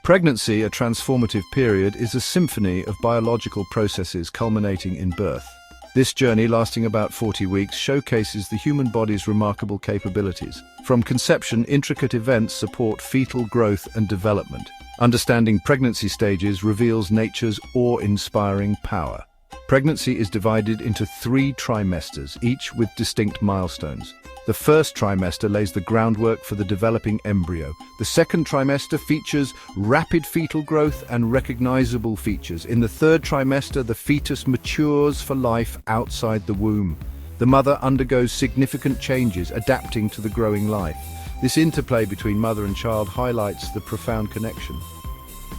Pregnancy, a transformative period, is a symphony of biological processes culminating in birth. This journey, lasting about 40 weeks, showcases the human body's remarkable capabilities. From conception, intricate events support fetal growth and development. Understanding pregnancy stages reveals nature's awe-inspiring power. Pregnancy is divided into 3 trimesters, each with distinct milestones. The first trimester lays the groundwork for the developing embryo. The second trimester features rapid fetal growth and recognizable features. In the third trimester, the fetus matures for life outside the womb. The mother undergoes significant changes, adapting to the growing life. This interplay between mother and child highlights the profound connection.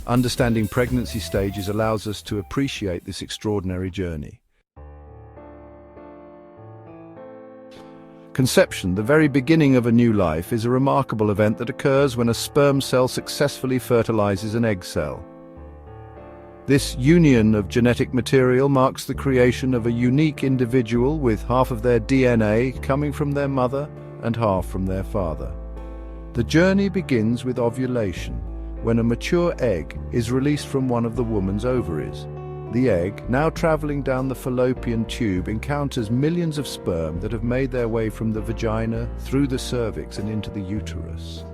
Understanding pregnancy stages allows us to appreciate this extraordinary journey. Conception, the very beginning of a new life, is a remarkable event that occurs when a sperm cell successfully fertilizes an egg cell. This union of genetic material marks the creation of a unique individual with half of their DNA coming from their mother and half from their father. The journey begins with ovulation, when a mature egg is released from one of the woman's ovaries. The egg, now traveling down the fallopian tube, encounters millions of sperm that have made their way from the vagina, through the cervix and into the uterus.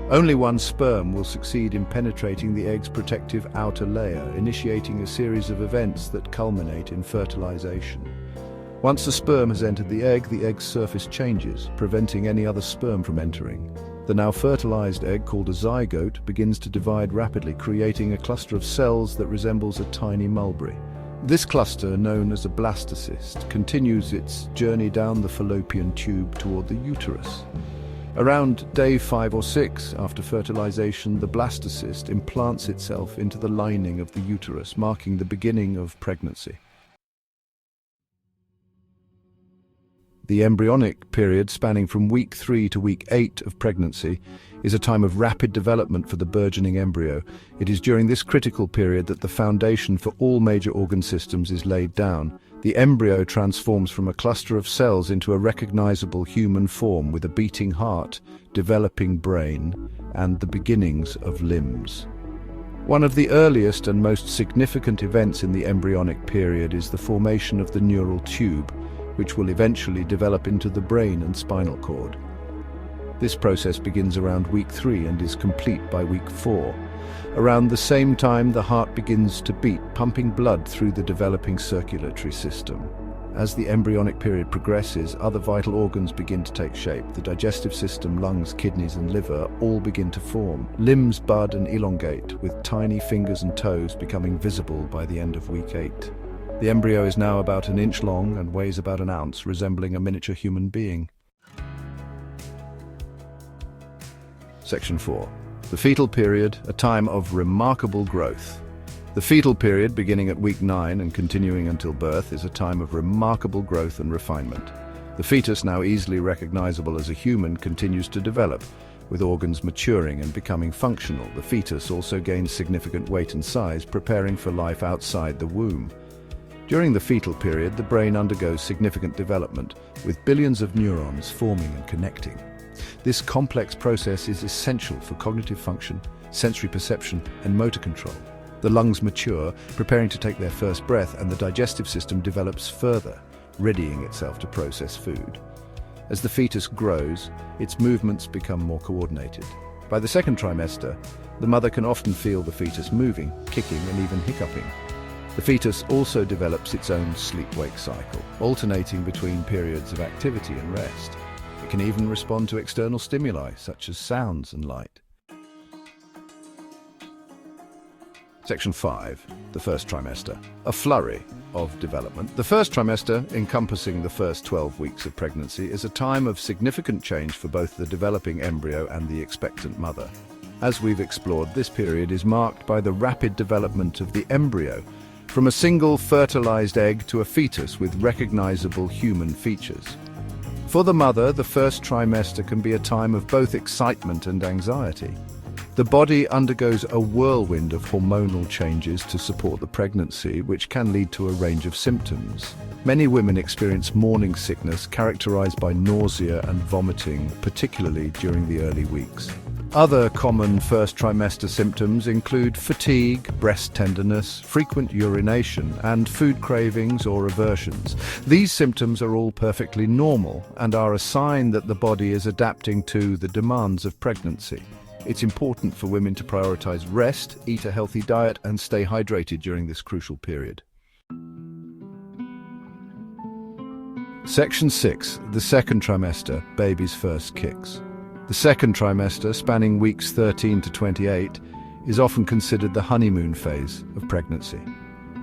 Only one sperm will succeed in penetrating the egg's protective outer layer, initiating a series of events that culminate in fertilization. Once the sperm has entered the egg's surface changes, preventing any other sperm from entering. The now fertilized egg, called a zygote, begins to divide rapidly, creating a cluster of cells that resembles a tiny mulberry. This cluster, known as a blastocyst, continues its journey down the fallopian tube toward the uterus. Around day 5 or 6 after fertilization, the blastocyst implants itself into the lining of the uterus, marking the beginning of pregnancy. The embryonic period, spanning from week 3 to week 8 of pregnancy, is a time of rapid development for the burgeoning embryo. It is during this critical period that the foundation for all major organ systems is laid down. The embryo transforms from a cluster of cells into a recognizable human form with a beating heart, developing brain, and the beginnings of limbs. One of the earliest and most significant events in the embryonic period is the formation of the neural tube, which will eventually develop into the brain and spinal cord. This process begins around week 3 and is complete by week 4. Around the same time, the heart begins to beat, pumping blood through the developing circulatory system. As the embryonic period progresses, other vital organs begin to take shape. The digestive system, lungs, kidneys, and liver all begin to form. Limbs bud and elongate, with tiny fingers and toes becoming visible by the end of week 8. The embryo is now about an inch long and weighs about an ounce, resembling a miniature human being. Section 4. The fetal period, a time of remarkable growth. The fetal period, beginning at week 9 and continuing until birth, is a time of remarkable growth and refinement. The fetus, now easily recognizable as a human, continues to develop, with organs maturing and becoming functional. The fetus also gains significant weight and size, preparing for life outside the womb. During the fetal period, the brain undergoes significant development, with billions of neurons forming and connecting. This complex process is essential for cognitive function, sensory perception, and motor control. The lungs mature, preparing to take their first breath, and the digestive system develops further, readying itself to process food. As the fetus grows, its movements become more coordinated. By the second trimester, the mother can often feel the fetus moving, kicking, and even hiccuping. The fetus also develops its own sleep-wake cycle, alternating between periods of activity and rest. It can even respond to external stimuli, such as sounds and light. Section 5. The first trimester. A flurry of development. The first trimester, encompassing the first 12 weeks of pregnancy, is a time of significant change for both the developing embryo and the expectant mother. As we've explored, this period is marked by the rapid development of the embryo, from a single fertilized egg to a fetus with recognizable human features. For the mother, the first trimester can be a time of both excitement and anxiety. The body undergoes a whirlwind of hormonal changes to support the pregnancy, which can lead to a range of symptoms. Many women experience morning sickness characterized by nausea and vomiting, particularly during the early weeks. Other common first trimester symptoms include fatigue, breast tenderness, frequent urination, and food cravings or aversions. These symptoms are all perfectly normal and are a sign that the body is adapting to the demands of pregnancy. It's important for women to prioritize rest, eat a healthy diet, and stay hydrated during this crucial period. Section 6. The second trimester, baby's first kicks. The second trimester, spanning weeks 13 to 28, is often considered the honeymoon phase of pregnancy.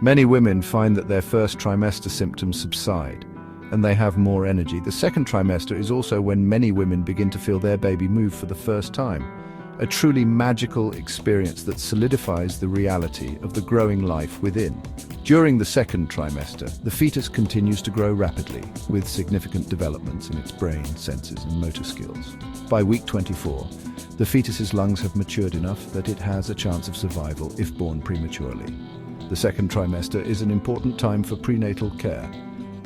Many women find that their first trimester symptoms subside, and they have more energy. The second trimester is also when many women begin to feel their baby move for the first time, a truly magical experience that solidifies the reality of the growing life within. During the second trimester, the fetus continues to grow rapidly, with significant developments in its brain, senses, and motor skills. By week 24, the fetus's lungs have matured enough that it has a chance of survival if born prematurely. The second trimester is an important time for prenatal care.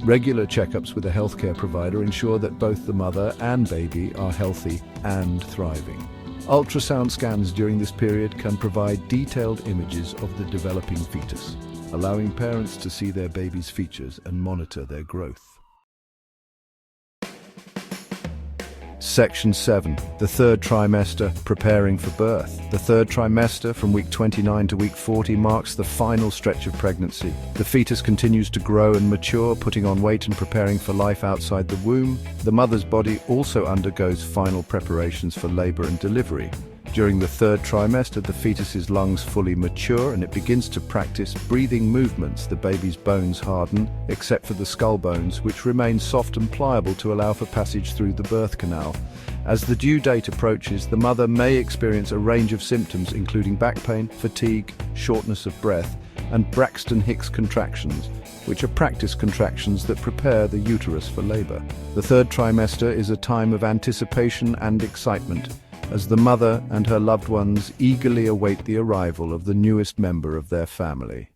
Regular checkups with a healthcare provider ensure that both the mother and baby are healthy and thriving. Ultrasound scans during this period can provide detailed images of the developing fetus, allowing parents to see their baby's features and monitor their growth. Section 7. The third trimester, preparing for birth. The third trimester, from week 29 to week 40, marks the final stretch of pregnancy. The fetus continues to grow and mature, putting on weight and preparing for life outside the womb. The mother's body also undergoes final preparations for labor and delivery. During the third trimester, the fetus's lungs fully mature and it begins to practice breathing movements. The baby's bones harden, except for the skull bones, which remain soft and pliable to allow for passage through the birth canal. As the due date approaches, the mother may experience a range of symptoms, including back pain, fatigue, shortness of breath, and Braxton Hicks contractions, which are practice contractions that prepare the uterus for labor. The third trimester is a time of anticipation and excitement, as the mother and her loved ones eagerly await the arrival of the newest member of their family.